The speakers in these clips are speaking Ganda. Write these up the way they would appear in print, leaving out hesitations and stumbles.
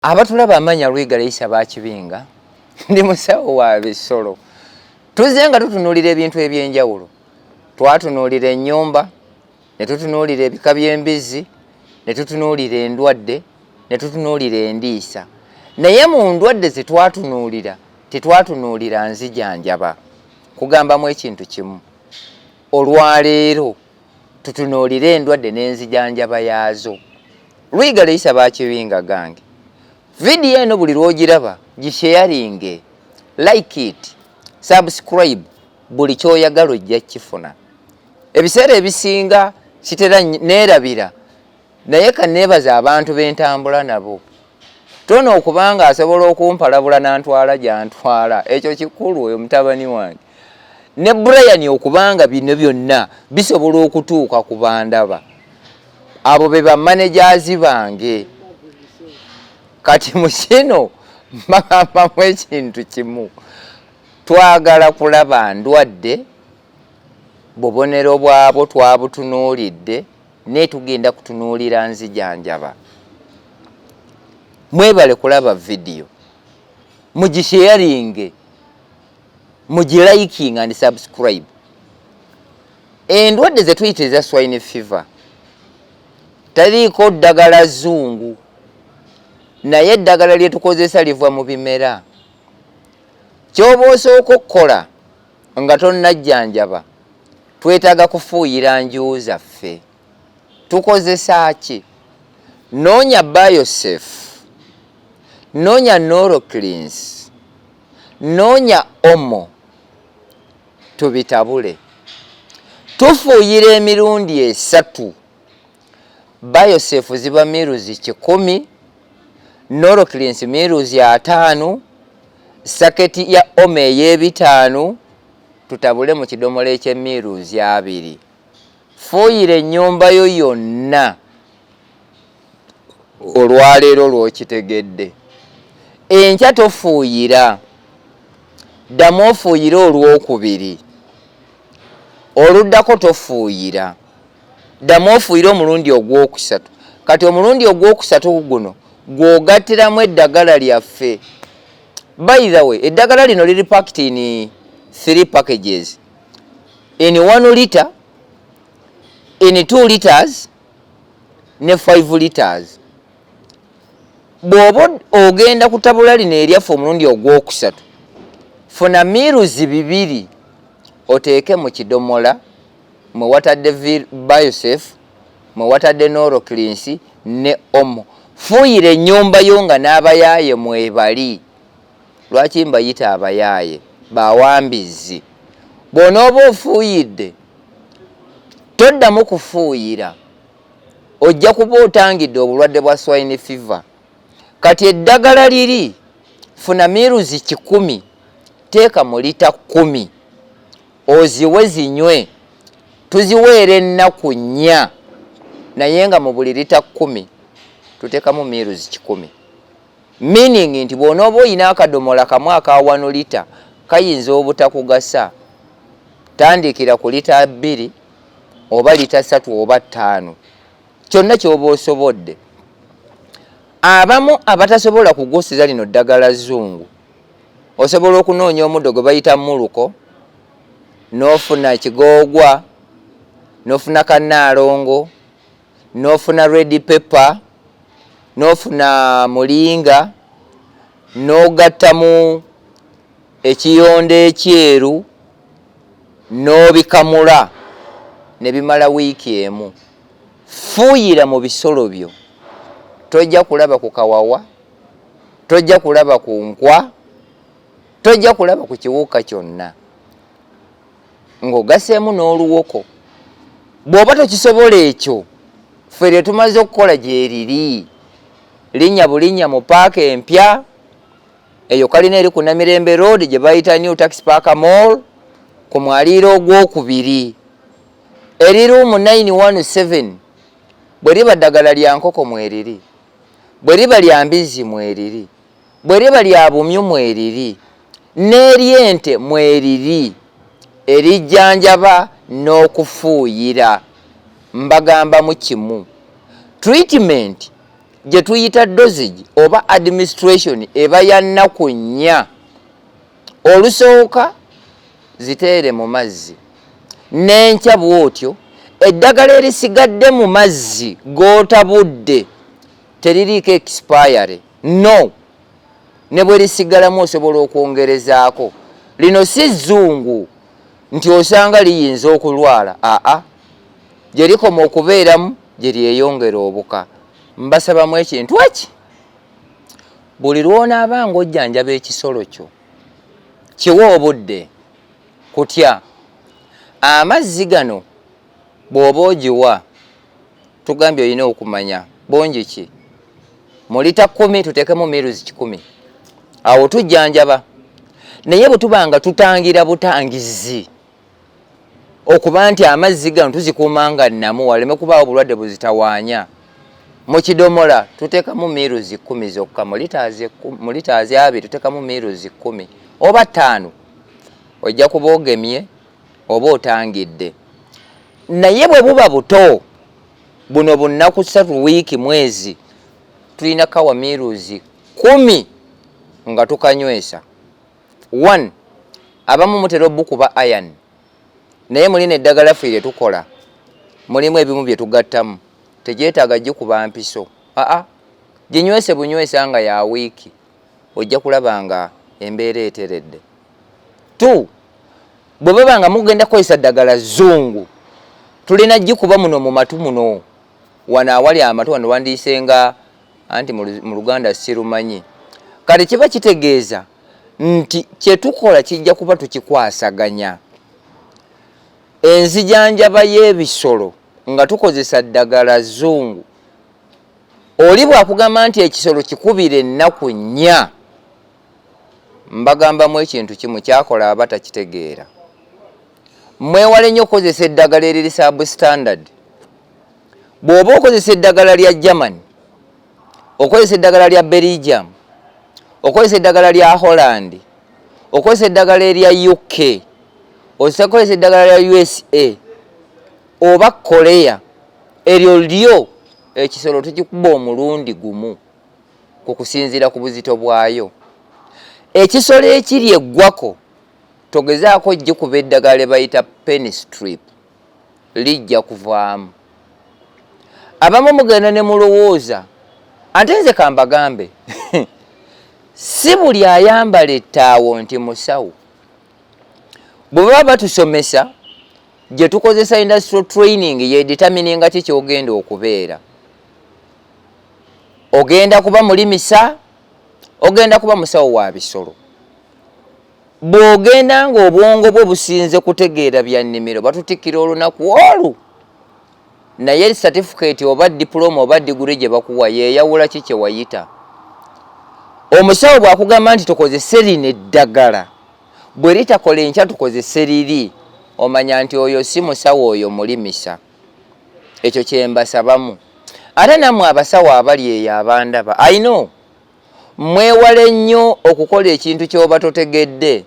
Abatulaba amanya Luigaire isa bakibinga ndi musawo wa bisolo tuzenga tutunulira ebintu ebyenjawulo twatunulira ennyumba ne tutunulira ebika by'embizzi ne tutunulira endwadde ne tutunulira endiisa naye mu ndwadde ze twatunulira tetwatunulira nzijanjaba kugambamu ekintu kimu olwaleero tutunulira endwadde n'enzijanjaba yaazo Luigaire isa bakibinga gange video eno buli lwogiraba gisharinge like it subscribe buli kyoyagala ojja kifuna ebiseera ebisinga kitera neerabira naye kaneebaza abantu b'entambula nabo tono okubanga asobola okumpalabula n'antwala gy'antwala ekyo kikulu oyo mutabani wange ne Brian okubanga bino byonna bisobola okutuuka ku bandaba abo be ba managers bange kati mukino mbagamba ekintu kimu twagala kulaba ndwadde bubonero bwabo twabutunuulidde ne tugenda kutunuulira nzijanjaba mwebale kulaba video mugisharinge mugiliking and subscribe endwadde ze tuyita eza swine fever taliiko ddagala zungu naye eddagala lye tukozesa liva mu bimera kyoba osooka okukola nga tonnajjanjaba twetaaga kufuuyira nju zaffe tukozesa ki noonya biosafe noonya noroclins noonya omo tubitabule tufuuyira emirundi 3 biosafe ziba miruzi 10 noroclins miruzi 5 saketi ya ome ey'ebitaano tutabule mu kidomola eky'emiruzi 2 fuuyira ennyumba yo yonna olwaleero lw'okitegedde enkya tofuuyira ddamu ofuuyire olwokubiri oluddako tofuuyira ddamu ofuuyire omulundi ogwokusatu kati omulundi ogwokusatu guno gwogattiramu eddagala lyaffe by the way eddagala lino liri packed in 3 packages in 1 liter in 2 liters ne 5 liters bw'oba ogenda kutabula lino eryaffe omulundi ogwokusatu funa miruzi 2 oteeke mu kidomola mwe watadde biosafe mwe watadde noroclins ne omo fuuyira ennyumba yo nga n'abayaaye mwebali lwaki mbayita abayaaye bawambizzi bw'onooba ofuuyidde toddamu kufuuyira ojja kuba otangidde obulwadde bwa swine fever kati eddagala liri funa miruzi 10 teeka mu lita 10 oziwe zinywe tuziweera ennaku 4 naye nga mu buli lita 10 tuteekamu miruzi 10 meaning nti bw'onooba oyina akadomola kamu aka 1 liter kayinza obutakugasa tandikira ku lita 2 oba lita 3 oba 5 kyonna ky'oba osobodde abamu abatasobola kugosiza lino ddagala zzungu osobola okunoonya omuddo gwe bayita muluko n'ofuna kigoogwa n'ofuna kannaalongo n'ofuna red pepper n'ofuna mulinga n'ogattamu ekiyonde ekyeru n'obikamula ne bimala wiiki emu fuuyira mu bisolo byo tojja kulaba ku kawawa tojja kulaba ku nkwa tojja kulaba ku kiwuka kyonna ng'ogaseemu n'oluwoko bw'oba tokisobola ekyo ffe lye tumaze okukola gyeriri linnya bulinnya mu paaka empya eyo kalina eri ku Namirembe Road gye bayita New Taxi Park Mall ku mwaliiro ogwokubiri eri room 917 bwe liba ddagala lya nkoko mweriri bwe liba lya mbizzi mweriri bwe liba lya bumyu mweriri n'eryente mweriri erijjanjaba n'okufuuyira mbagamba mu kimu treatment gye tuyita dosage oba administration eba ya nnaku 4. Olusooka ziteere mu mazzi n'enkya bw'otyo eddagala erisigadde mu mazzi g'otabudde teririiko expiry no, ne bwe lisigalamu osobola okwongerezaako. Lino si zzungu nti osanga liyinza okulwala, gye likoma okubeeramu gye lyeyongera obuka. Mbasabamu ekintu eki, buli lw'onaaba ng'ojjanjaba ekisolo kyo kiwe obudde kutya. Amazzi gano bw'oba ogiwa tugambye olina okumanya bongi ki, mu lita 10 tuteekemu miruzi 100, awo tujjanjaba. Naye bwe tuba nga tutangira butangizi okuba nti amazzi gano tuzikuuma nga nnamu waleme kubaawo bulwadde buzitawaanya, mu kidomola tuteekamu miruzi 10 zokka, mu litaazi 2 tuteekamu miruzi 10 oba 5, ojja kuba ogemye oba otangidde. Naye bwe buba buto, buno bunnaku 3 wiiki mwezi, tulina kawa miruzi 10 nga tukanywesa. 1 abamu mutera obukuba iron, naye mulina eddagala ffe lye tukola mulimu ebimu bye tugattamu, tegyetaaga gikuba mpiso, ginywese bunywesa nga ya wiiki, ojja kulaba nga embeera eteredde. 2 bwe baba nga mugenda kukozesa ddagala zzungu, tulina gikuba muno mu matu muno, wano awali amatu wano wandiisenga anti mu Luganda sirumanyi. Kale kiba kitegeeza nti kye tukola kijja kuba tukikwasaganya. Enzijanjaba y'ebisolo nga tukozesa ddagala zzungu, oli bw'akugamba nti ekisolo kikubira ennaku 4, mbagambamu ekintu kimu kyakola aba takitegeera. Mwewale nnyo okukozesa eddagala eriri substandard. Bw'oba okozesa eddagala lya German, okozesa eddagala lya Belgium, okozesa eddagala lya Holland, okozesa eddagala erya UK, okozesa eddagala lya USA oba Korea, eryo lyo ekisolo tukikuba omulundi gumu ku kusinziira ku buzito bwayo. Ekisolo ekiri eggwako togezaako gikuba eddagala lye bayita penny strip, lijja kuvaamu. Abamu mugenda ne mulowooza, ate nze kambagambe si buli ayambala ettaawo nti musawo. Bwe baba batusomesa gye tukozesa industrial training ye determininga ki kyogenda okubeera. Ogenda kuba mulimisa, ogenda kuba musawo wa bisolo. Bw'ogenda ng'obwongo bwe businze kutegeera bya nnimiro, batutikkira olunaku olwo. Naye certificate oba diploma oba degree gye bakuwa yeeyawula ki kye wayita. Omusawo bw'akugamba nti tukozese lino eddagala, bwe litakola enkya tukozese liri, omanya nti oyo si musawo, oyo mulimisa. Ekyo kye mbasabamu. Ate nammwe abasawo abali eyo abandaba, I know mwewale nnyo okukola ekintu ky'oba totegedde.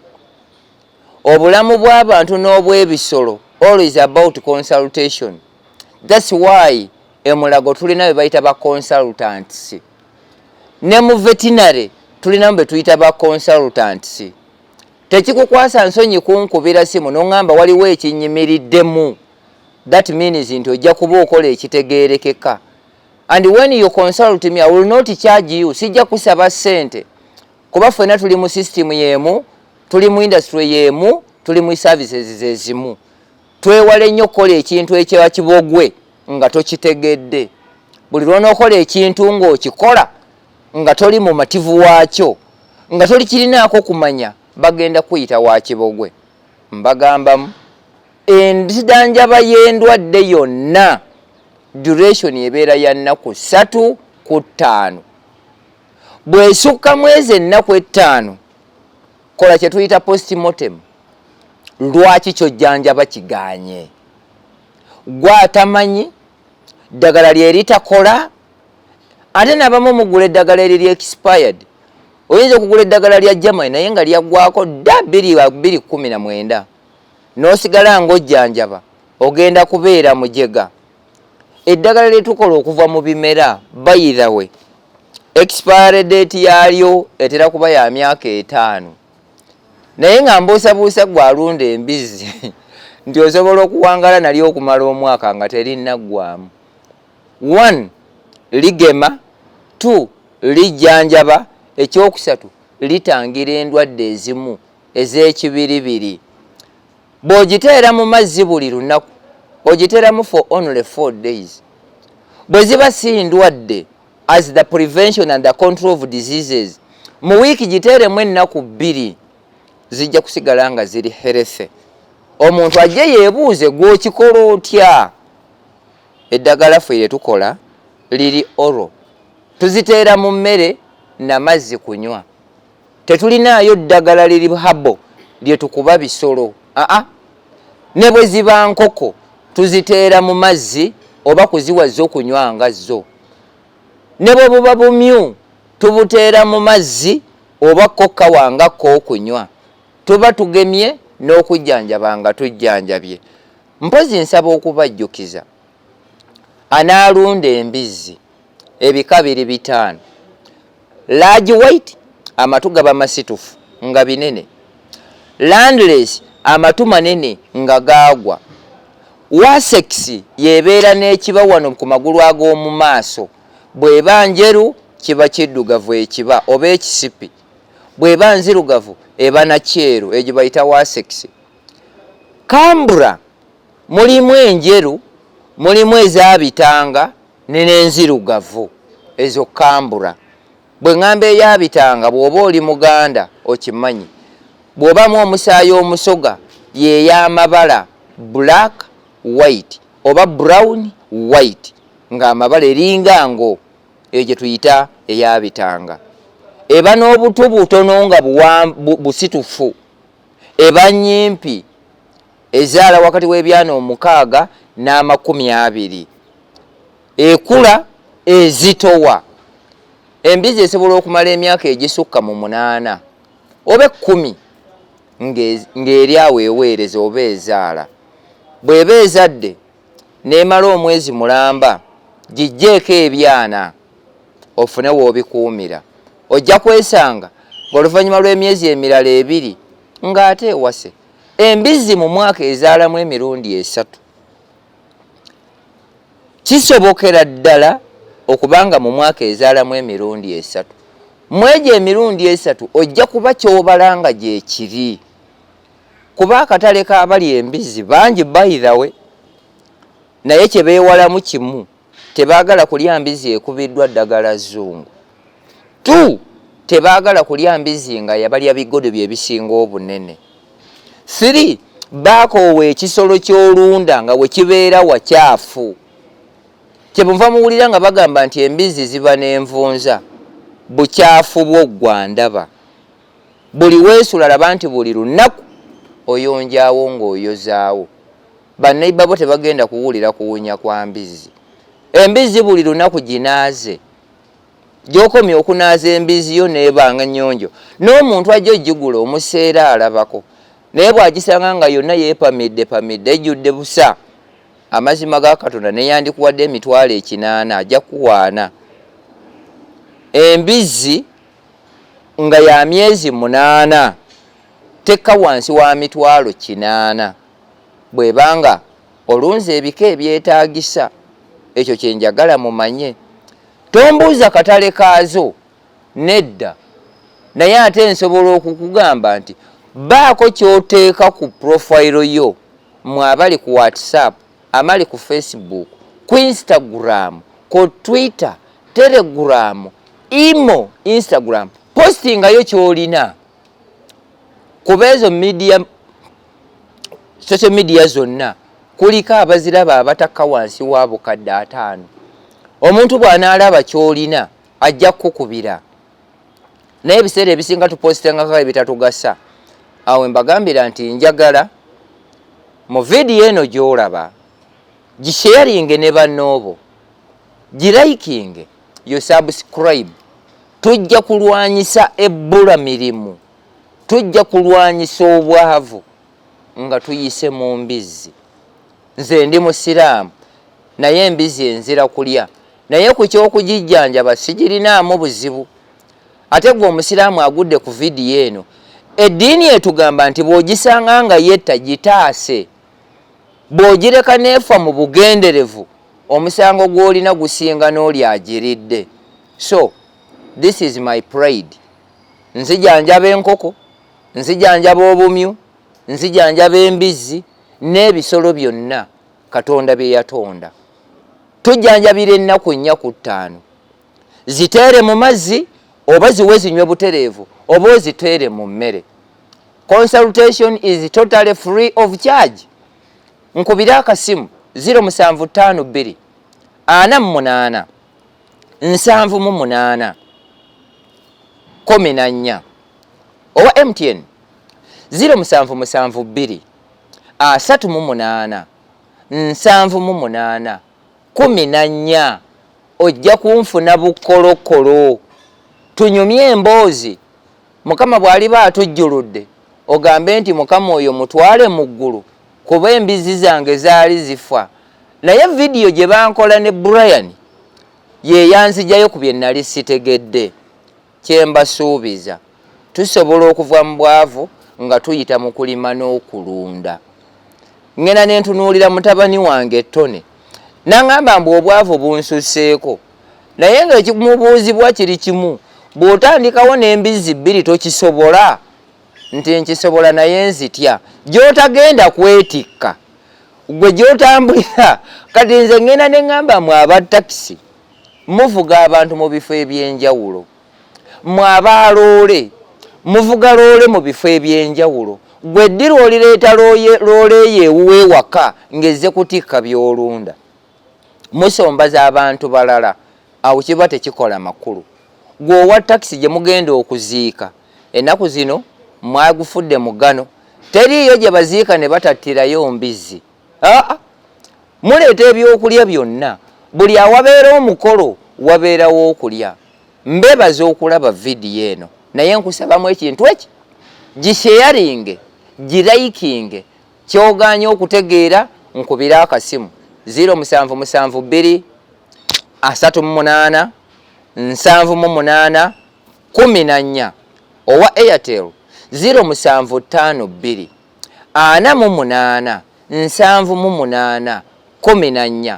Obulamu bw'abantu n'obw'ebisolo always about consultation. That's why emulago tulina be bayita ba consultants, ne mu veterinary tulina be tuyita ba consultants. Tekikukwasa nsonyi kunkubira simu n'ongamba waliwo ekinnyimiriddemu, that means nti ojja kuba okola ekitegeerekeka. And when you consult me, I will not charge you. Sijja kusaba ssente, kuba ffenna tuli mu system y'emu, tuli mu industry y'emu, tuli mu services zezimu. Twewale nnyo okukola ekintu ekyewa kibogwe nga tokitegedde. Buli lw'onookola ekintu ng'okikola nga toli mu mativu waakyo, nga toli kirinaako kumanya, bagenda kuyita wa kibogwe. Mbagambamu enzijanjaba y'endwadde yonna duration ebeera ya nnaku 3 ku 5. Bw'esukka mwezi ennaku 5, kola kye tuyita postmortem. Lwaki kyojjanjaba kiganye? Gwatamanyi ddagala lye litakola. Ate n'abamu mugula eddagala eriri expired. Oyinza okugula eddagala lya Germany naye nga lyaggwako dda 2019, n'osigala ng'ojjanjaba, ogenda kubeera mujega. Eddagala lye tukola okuva mu bimera, by the way, expiry date yalyo etera kuba ya myaka 5 naye nga mbuusabuusa gwalunda embizzi nti osobola okuwangala nalyo okumala omwaka nga terinaggwamu. 1 ligema, 2 lijjanjaba, ekyokusatu litangira endwadde ezimu ez'ekibiribiri. bw'ogiteera mu mazzi buli lunaku ogiteeramu for only 4 days bwe ziba si ndwadde as the prevention and the control of diseases mu wiiki giteeremu ennaku 2 zijja kusigala nga ziri healthy. Omuntu ajje yeebuuze gw'okikola otya. Eddagala ffe lye tukola liri oro, tuziteera mu mmere n'amazzi kunywa. Tetulinaayo ddagala liri habo lye tukuba bisolo. Ne bwe ziba nkoko tuziteera mu mazzi oba kuziwa zo kunywa nga zo. Ne bwe buba bumyu tubuteera mu mazzi oba kokka wangako okunywa. Tuba tugemye n'okujjanjaba nga tujjanjabye. Mpozi nsaba okubajjukiza anaalunda embizzi ebika 5. Large weight, amatu gaba masitufu nga binene. Landless, amatu manene nga gaagwa. Wasex yebeera n'ekiba wano ku magulu ag'omu maaso. Bw'eba njeru kiba kiddugavu ekiba oba ekisipi. Bw'eba nzirugavu eba na kyeru, egyo bayita wasex. Kambura mulimu enjeru, mulimu ezabitanga n'enzirugavu, ezo kambura. Bwe ngamba eyabitanga bw'oba oli muganda okimanyi. Bw'obamu omusaayi omusoga ye y'amabala black white oba brown white ng'amabala eringa ngo egyo tuyita eyabitanga. Eba n'obutu butono nga busitufu. Eba nnyimpi ezaala wakati w'ebyana 6 n'20. Ekula ezitowa. Embizzi esobola okumala emyaka egisukka mu 8 oba 10 ng'eri awo eweereza oba ezaala. Bw'eba ezadde n'emala omwezi mulamba gijjeeko ebyana ofune w'obikuumira. Ojja kwesanga ng'oluvannyuma lw'emyezi emirala 2 ng'ate ewase. Embizzi mu mwaka ezaalamu emirundi 3. Kisobokera ddala okubanga mu mwaka ezaalamu emirundi 3. Mwegyo emirundi 3 ojja kuba ky'obala nga gye kiri. Kuba akatale k'abali embizzi bangi by the way, naye kye beewalamu kimu, tebaagala kulya mbizzi ekubiddwa ddagala zzungu. 2 tebaagala kulya mbizzi nga yabalya bigodo bye bisinga obunene. 3 baakoowa ekisolo ky'olunda nga we kibeera wakyafu. Kyemuva muwulira nga bagamba nti embizzi ziba n'envunza. Bukyafu bw'oggwa ndaba. Buli weesula laba nti buli lunaku oyonjaawo ng'oyozaawo. Bannayibba bo tebagenda kuwulira kuwunya kwa mbizzi. Embizzi buli lunaku ginaaze. Gy'okomya okunaaza embizzi yo n'ebanga nnyonjo. N'omuntu ajja ogigula omuseera alabako. Naye bw'agisanga nga yonna yeepamidde ejjudde busa. Amazima ga Katonda ne yandikuwadde emitwalo 8 ajja kuwaana. Embizzi nga ya myezi 8 tekka wansi wa mitwalo 8. Bw'ebanga olunze ebika ebyetaagisa, ekyo kye njagala mumanye. Tombuuza katale kaazo nedda, naye ate nsobola okukugamba nti baako ky'oteeka ku profile yo mwe abali ku WhatsApp, amali ku Facebook, ku Instagram, ku Twitter, Telegram, Imo, Instagram, postinga yo ky'olina. Kuba ezo social media zonna kuliko abaziraba abatakka wansi wa bukadde 5. Omuntu bw'anaalaba ky'olina ajja kukubira. Naye ebiseera ebisinga tupositengako ebitatugasa. Awo mbagambira nti njagala mu vidiyo eno gy'olaba gisharinge ne bannoobo, gilikinge, yo subscribe. Tujja kulwanyisa ebbula mirimu, tujja kulwanyisa obwavu nga tuyise mu mbizzi. Nze ndi musiraamu naye embizzi enzira kulya. naye ku ky'okugijjanjaba sigirinaamu buzibu. Ate gwe omusiraamu agudde ku vidiyo eno, eddiini etugamba nti bw'ogisanga nga yetta gitaase, bw'ogireka neefa mu bugenderevu, omusango gw'olina gusinga n'oli agiridde. So this is my pride. Nzijanjaba enkoko, nzijanjaba obumyu, nzijanjaba embizzi n'ebisolo byonna Katonda bye yatonda. Tujjanjabira ennaku 4 ku 5. Ziteere mu mazzi oba ziwe zinywe butereevu oba oziteere mu mmere. Consultation is totally free of charge. Nkubira akasimu 0752 48 788 14 owa MTN 0772 38 788 14. Ojja kunfuna bukolokolo. Tunyumye emboozi. Mukama bw'aliba atujjuludde ogambe nti Mukama oyo mutwale mu ggulu kuba embizzi zange zaali zifa. Naye vidiyo gye bankola ne Brian ye yanzijayo ku bye nnali sitegedde. Kye mbasuubiza, tusobola okuva mu bwavu nga tuyita mu kulima n'okulunda. Ngena ne ntunuulira mutabani wange ettone n'aŋŋamba mbu obwavu bunsusseeko, naye nga ekimubuuzibwa kiri kimu, bw'otandikawo n'embizzi 2 tokisobola. Nti nkisobola naye nzitya. Gy'otagenda kwetikka gwe gy'otambulira. Kati nze ngenda ne ŋŋamba mwe aba takisi muvuga abantu mu bifo eby'enjawulo, mwe abaloole muvuga loole mu bifo eby'enjawulo. Gwe ddira olireeta loole ye ewuwewaka ng'ezze kutikka by'olunda. Musombaza abantu balala, awo kiba tekikola makulu. Gwe owa takisi gye mugenda okuziika, ennaku zino mwagufudde mugano, teriiyo gye baziika ne batattirayo mbizzi. Muleeta ebyokulya byonna, buli awabeera omukolo wabeerawo okulya. Mbeebaza okulaba vidiyo eno, naye nkusabamu ekintu eki, gisheyaringe, girayikinge. Ky'ogaanye okutegeera, nkubira akasimu 0772 38 788 14 owa Airtel 0752 48 788 14.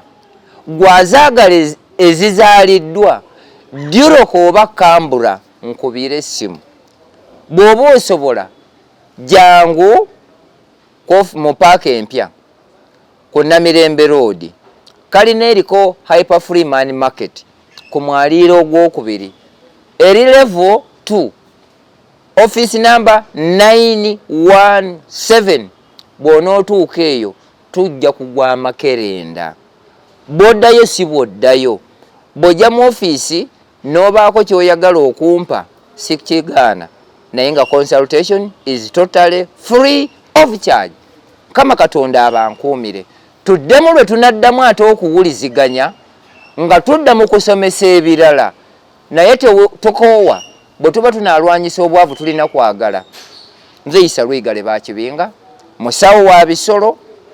Gwazaagala ezizaaliddwa Dyuroko oba Kambura nkubira essimu. Bw'oba osobola jangu mu paaka empya ku Namirembe Road, kalina eriko Hyper Free Man Market ku mwaliiro ogwokubiri, eri level 2, office number 917. Bw'onootuuka eyo tujja kugwa amakerenda. Bw'oddayo si bw'oddayo, bw'ojja mu ofiisi n'obaako ky'oyagala okumpa sikigaana, naye nga consultation is totally free of charge. Kama Katonda abankuumire. Tuddemu lwe tunaddamu ate okuwuliziganya nga tudda mu kusomesa ebirala, naye tokoowa bwe tuba tunaalwanyisa obwavu tulina kwagala. Nze Luigaire bakibinga, musawo wa bisolo,